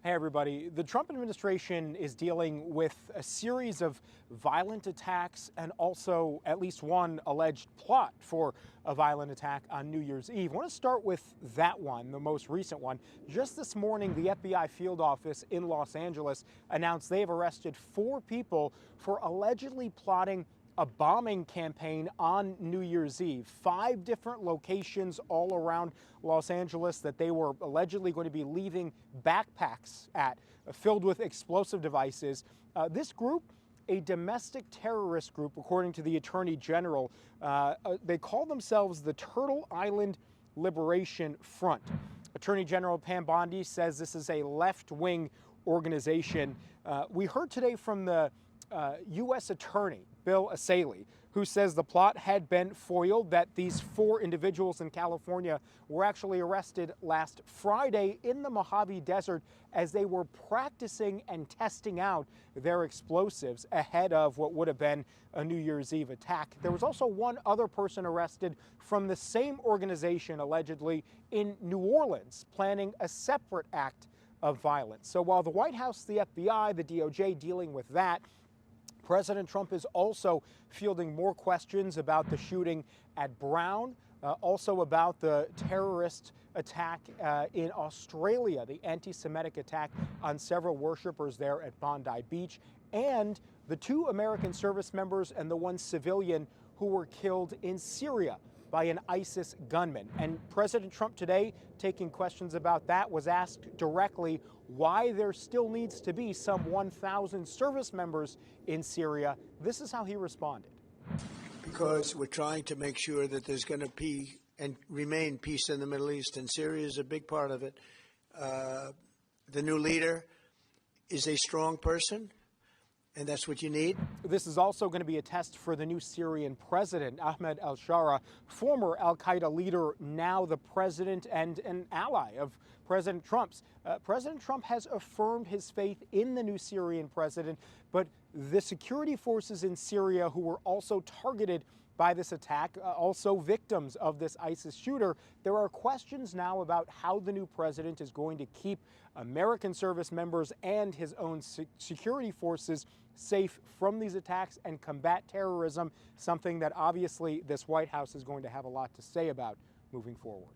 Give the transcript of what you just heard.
Hey, everybody. The Trump administration is dealing with a series of violent attacks and also at least one alleged plot for a violent attack on New Year's Eve. I want to start with that one, the most recent one. Just this morning, the FBI field office in Los Angeles announced they have arrested 4 people for allegedly plotting a bombing campaign on New Year's Eve. 5 different locations all around Los Angeles that they were allegedly going to be leaving backpacks at, filled with explosive devices. This group, a domestic terrorist group, according to the Attorney General, they call themselves the Turtle Island Liberation Front. Attorney General Pam Bondi says this is a left-wing organization. We heard today from the U.S. Attorney Bill Essayli, who says the plot had been foiled, that these 4 individuals in California were actually arrested last Friday in the Mojave Desert as they were practicing and testing out their explosives ahead of what would have been a New Year's Eve attack. There was also one other person arrested from the same organization, allegedly in New Orleans, planning a separate act of violence. So while the White House, the FBI, the DOJ dealing with that, President Trump is also fielding more questions about the shooting at Brown, also about the terrorist attack in Australia, the anti-Semitic attack on several worshipers there at Bondi Beach, and the 2 American service members and the 1 civilian who were killed in Syria by an ISIS gunman. And President Trump today, taking questions about that, was asked directly why there still needs to be some 1,000 service members in Syria. This is how he responded. Because we're trying to make sure that there's going to be and remain peace in the Middle East, and Syria is a big part of it. The new leader is a strong person, and that's what you need. This is also going to be a test for the new Syrian president, Ahmed al-Shara, former al-Qaeda leader, now the president and an ally of President Trump's. President Trump has affirmed his faith in the new Syrian president, but the security forces in Syria, who were also targeted by this attack, also victims of this ISIS shooter, there are questions now about how the new president is going to keep American service members and his own security forces safe from these attacks and combat terrorism, something that obviously this White House is going to have a lot to say about moving forward.